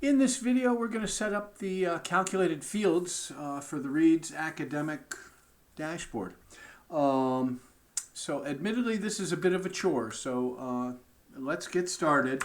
In this video, we're going to set up the calculated fields for the Reed's academic dashboard. So admittedly, this is a bit of a chore, so let's get started.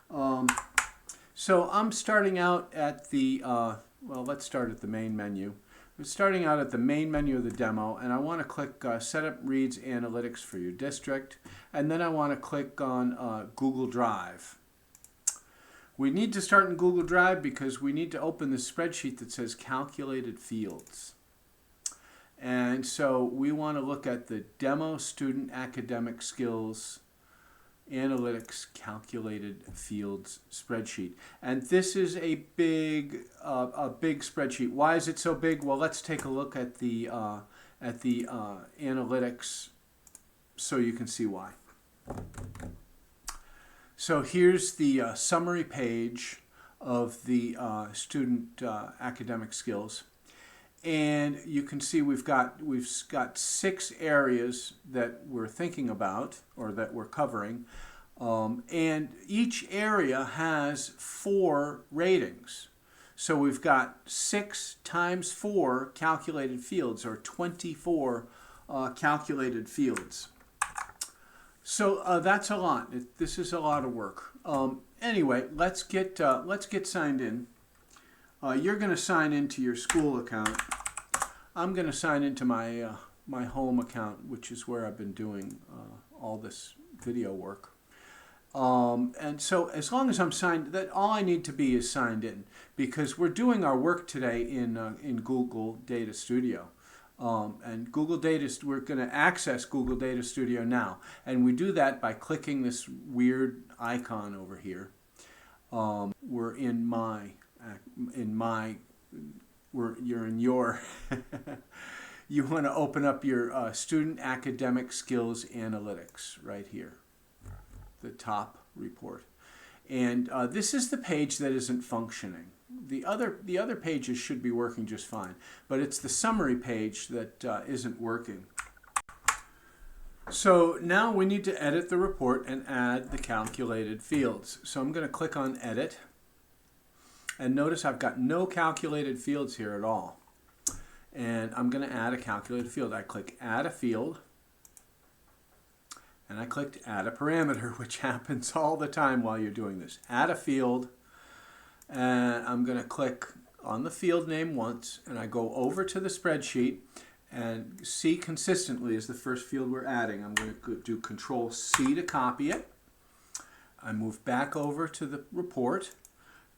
So I'm starting out at the, well, let's start at the main menu. I'm starting out at the main menu of the demo, and I want to click Set up Reed's Analytics for your district, and then I want to click on Google Drive. We need to start in Google Drive because we need to open the spreadsheet that says calculated fields. And so we want to look at the demo student academic skills analytics calculated fields spreadsheet. And this is a big spreadsheet. Why is it so big? Well, let's take a look at the analytics so you can see why. So here's the summary page of the student academic skills, and you can see we've got 6 areas that we're thinking about or that we're covering, and each area has 4 ratings. So we've got 6 times 4 calculated fields, or 24 calculated fields. So that's a lot. This is a lot of work. Anyway, let's get signed in. You're going to sign into your school account. I'm going to sign into my my home account, which is where I've been doing all this video work. And so as long as I'm signed, that all I need to be is signed in, because we're doing our work today in Google Data Studio. And Google Data, we're going to access Google Data Studio now, and we do that by clicking this weird icon over here. You're in your. You want to open up your student academic skills analytics right here, the top report, and this is the page that isn't functioning. The other pages should be working just fine, but it's the summary page that isn't working. So now we need to edit the report and add the calculated fields. So I'm going to click on Edit, and notice I've got no calculated fields here at all. And I'm going to add a calculated field. I click Add a Field, and I clicked Add a Parameter, which happens all the time while you're doing this. Add a field. And I'm going to click on the field name once, and I go over to the spreadsheet, and C consistently is the first field we're adding. I'm going to do Control C to copy it. I move back over to the report,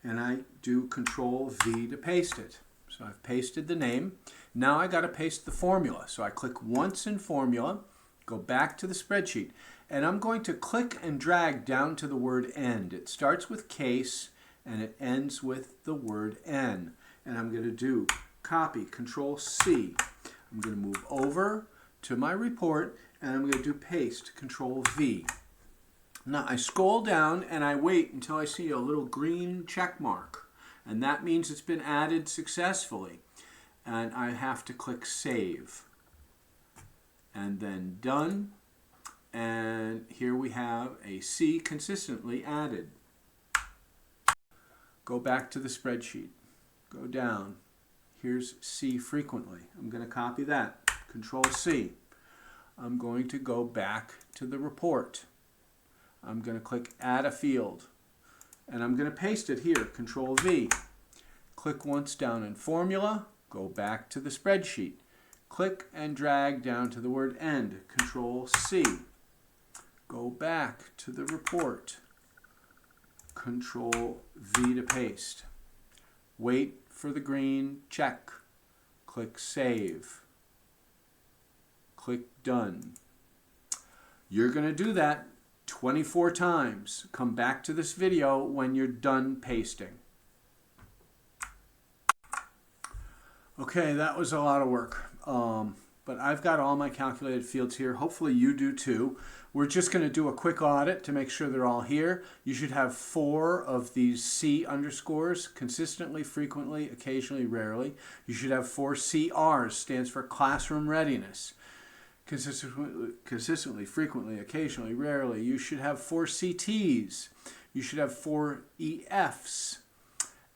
and I do Control V to paste it. So I've pasted the name. Now I got to paste the formula. So I click once in Formula, go back to the spreadsheet, and I'm going to click and drag down to the word end. It starts with case, and it ends with the word N. And I'm going to do copy, Control C. I'm going to move over to my report, and I'm going to do paste, Control V. Now I scroll down and I wait until I see a little green check mark, and that means it's been added successfully. And I have to click Save. And then Done. And here we have a C consistently added. Go back to the spreadsheet. Go down. Here's C frequently. I'm going to copy that. Control C. I'm going to go back to the report. I'm going to click Add a Field. And I'm going to paste it here. Control V. Click once down in Formula. Go back to the spreadsheet. Click and drag down to the word End. Control C. Go back to the report. Control V to paste. Wait for the green check. Click Save. Click Done. You're going to do that 24 times. Come back to this video when you're done pasting. Okay, that was a lot of work. But I've got all my calculated fields here. Hopefully you do too. We're just going to do a quick audit to make sure they're all here. You should have 4 of these C underscores, consistently, frequently, occasionally, rarely. You should have 4 CRs, stands for classroom readiness. Consistently, frequently, occasionally, rarely. You should have 4 CTs. You should have 4 EFs.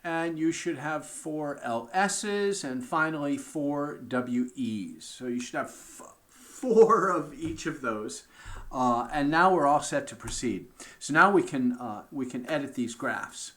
and you should have 4 LS's, and finally 4 WE's. So you should have 4 of each of those. And now we're all set to proceed. So now we can edit these graphs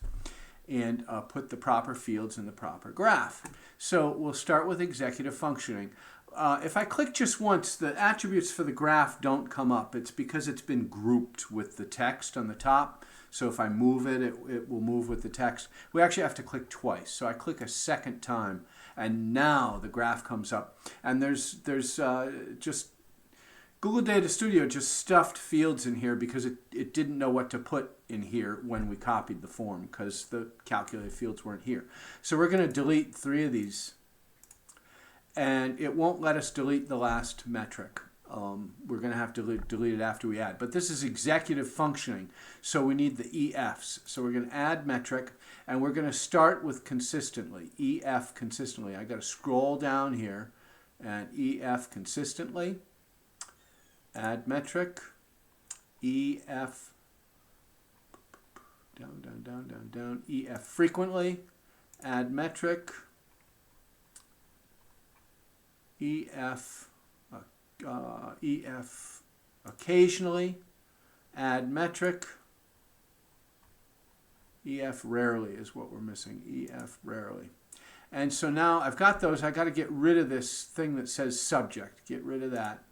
and put the proper fields in the proper graph. So we'll start with executive functioning. If I click just once, the attributes for the graph don't come up. It's because it's been grouped with the text on the top. So if I move it, it will move with the text. We actually have to click twice. So I click a second time, and now the graph comes up. And there's just Google Data Studio just stuffed fields in here because it didn't know what to put in here when we copied the form because the calculated fields weren't here. So we're going to delete 3 of these. And it won't let us delete the last metric. We're going to have to delete it after we add. But this is executive functioning, so we need the EFs. So we're going to add metric, and we're going to start with consistently, EF consistently. I got to scroll down here, and EF consistently, add metric, EF, down, down, down, down, down, EF frequently, add metric, EF occasionally, add metric, EF rarely is what we're missing, EF rarely. And so now I've got those. I've got to get rid of this thing that says subject. Get rid of that.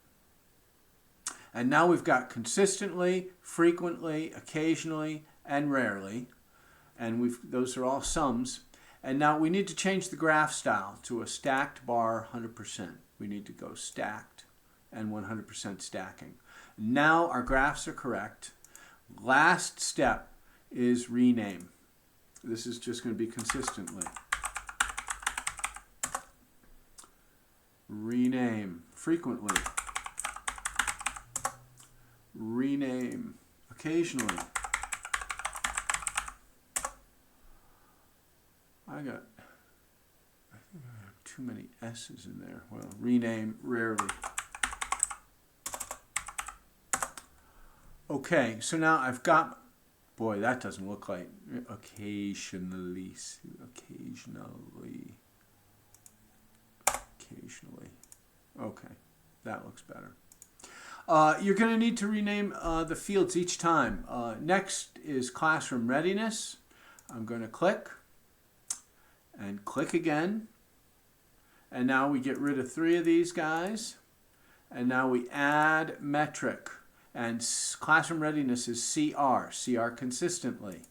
And now we've got consistently, frequently, occasionally, and rarely. And those are all sums. And now we need to change the graph style to a stacked bar 100%. We need to go stacked and 100% stacking. Now our graphs are correct. Last step is rename. This is just going to be consistently. Rename frequently. Rename occasionally. I think I have too many S's in there. Well, rename rarely. Okay, so now I've got, boy, that doesn't look like occasionally. Okay, that looks better. You're going to need to rename the fields each time. Next is classroom readiness. I'm going to click and click again. And now we get rid of 3 of these guys. And now we add metric. And classroom readiness is CR. CR consistently.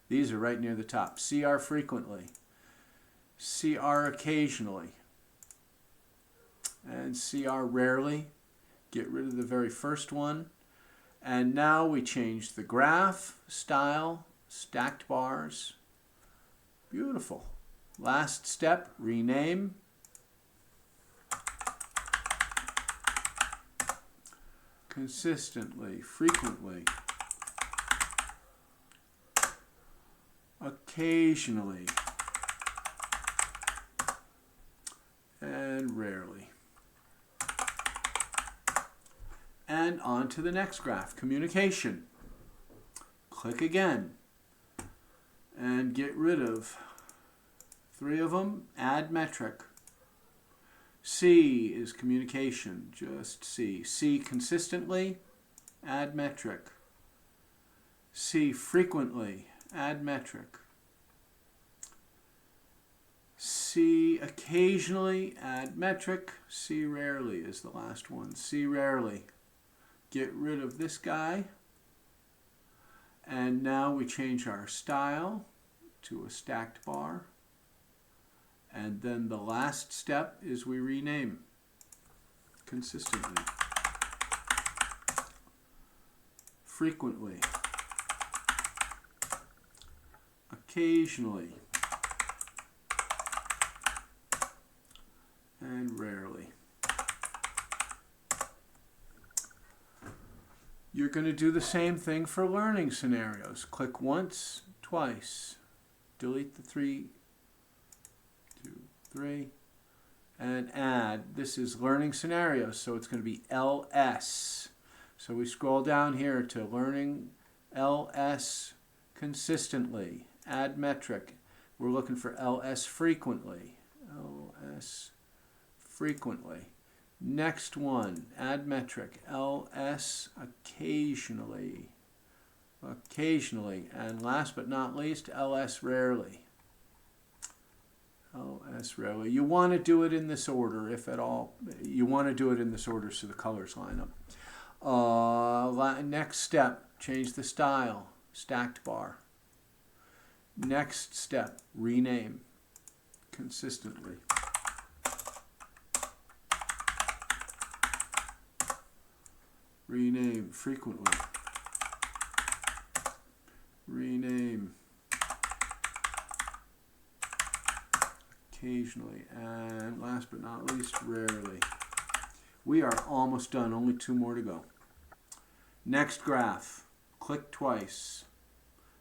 These are right near the top. CR frequently. CR occasionally. And CR rarely. Get rid of the very first one. And now we change the graph style. Stacked bars. Beautiful. Last step, rename. Consistently, frequently, occasionally, and rarely. And on to the next graph, communication. Click again and get rid of 3 of them, add metric. C is communication, just C. C consistently, add metric. C frequently, add metric. C occasionally, add metric. C rarely is the last one. C rarely. Get rid of this guy. And now we change our style to a stacked bar. And then the last step is we rename consistently, frequently, occasionally, and rarely. You're going to do the same thing for learning scenarios. Click once, twice, delete the 3, 3, and add. This is learning scenarios, so it's going to be LS. So we scroll down here to learning LS consistently. Add metric. We're looking for LS frequently. LS frequently. Next one, add metric, LS occasionally. Occasionally. And last but not least, LS rarely. LS rarely. You want to do it in this order, if at all. You want to do it in this order so the colors line up. Next step, change the style, stacked bar. Next step, rename consistently. Rename frequently. Rename occasionally. And last but not least, rarely. We are almost done. Only 2 more to go. Next graph. Click twice.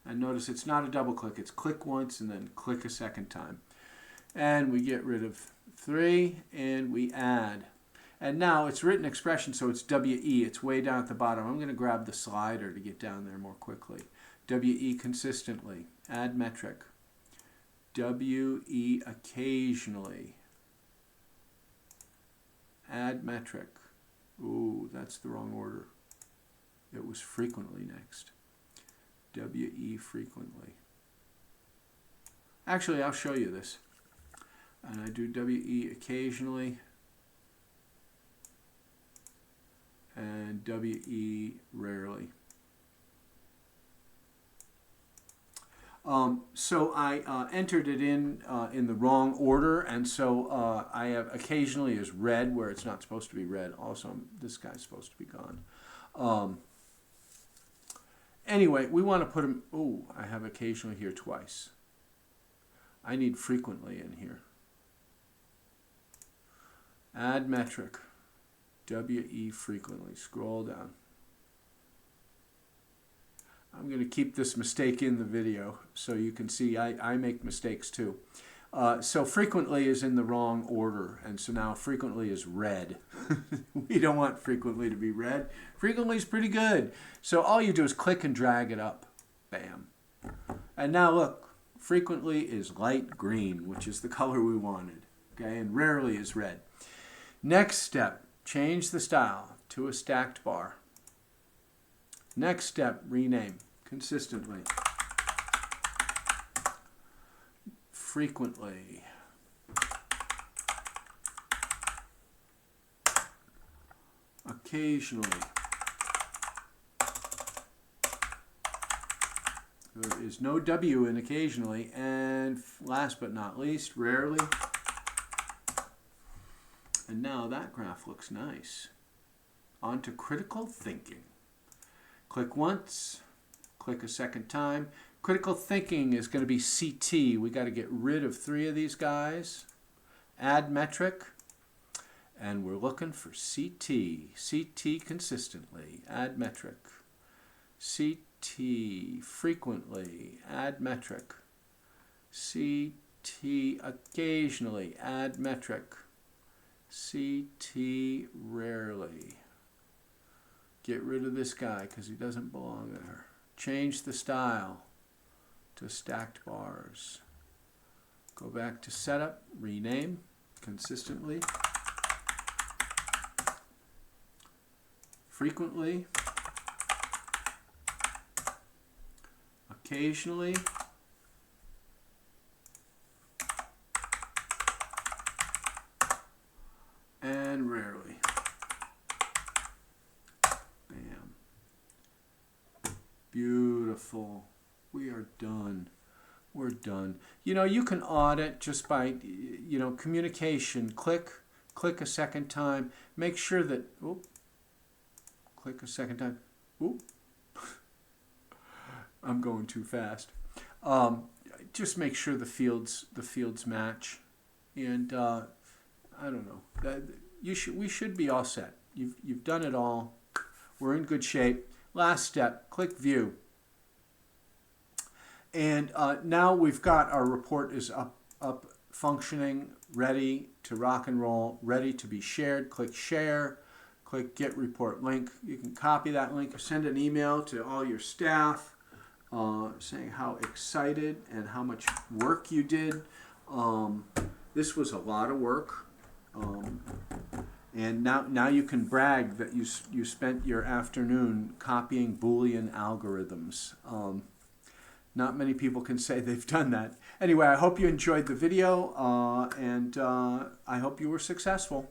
And notice it's not a double click. It's click once and then click a second time. And we get rid of 3 and we add. And now it's written expression, so it's WE. It's way down at the bottom. I'm going to grab the slider to get down there more quickly. WE consistently. Add metric. WE occasionally. Add metric. Ooh, that's the wrong order. It was frequently next. WE frequently. Actually, I'll show you this. And I do WE occasionally. And WE rarely. So I entered it in the wrong order, and so I have occasionally is red where it's not supposed to be red. Also, this guy's supposed to be gone. Anyway, we want to put him. Oh, I have occasionally here twice. I need frequently in here. Add metric. WE frequently. Scroll down. I'm going to keep this mistake in the video so you can see I make mistakes too. So frequently is in the wrong order, and so now frequently is red. We don't want frequently to be red. Frequently is pretty good. So all you do is click and drag it up. Bam. And now look, frequently is light green, which is the color we wanted. Okay, and rarely is red. Next step. Change the style to a stacked bar. Next step, rename consistently. Frequently. Occasionally. There is no W in occasionally. And last but not least, rarely. And now that graph looks nice. On to critical thinking. Click once, click a second time. Critical thinking is going to be CT. We got to get rid of 3 of these guys. Add metric. And we're looking for CT. CT consistently. Add metric. CT frequently. Add metric. CT occasionally. Add metric. CT rarely. Get rid of this guy because he doesn't belong there. Change the style to stacked bars. Go back to setup, rename consistently. Frequently. Occasionally. And rarely. Bam. Beautiful. We are done. We're done. You know, you can audit just by, communication. Click a second time. Make sure that, click a second time. I'm going too fast. Just make sure the fields match. And, I don't know. We should be all set. You've done it all. We're in good shape. Last step, click View. And now we've got our report is up functioning, ready to rock and roll, ready to be shared. Click Share. Click Get Report Link. You can copy that link or send an email to all your staff. saying how excited and how much work you did. This was a lot of work. And now you can brag that you spent your afternoon copying Boolean algorithms. Not many people can say they've done that. Anyway, I hope you enjoyed the video, and I hope you were successful.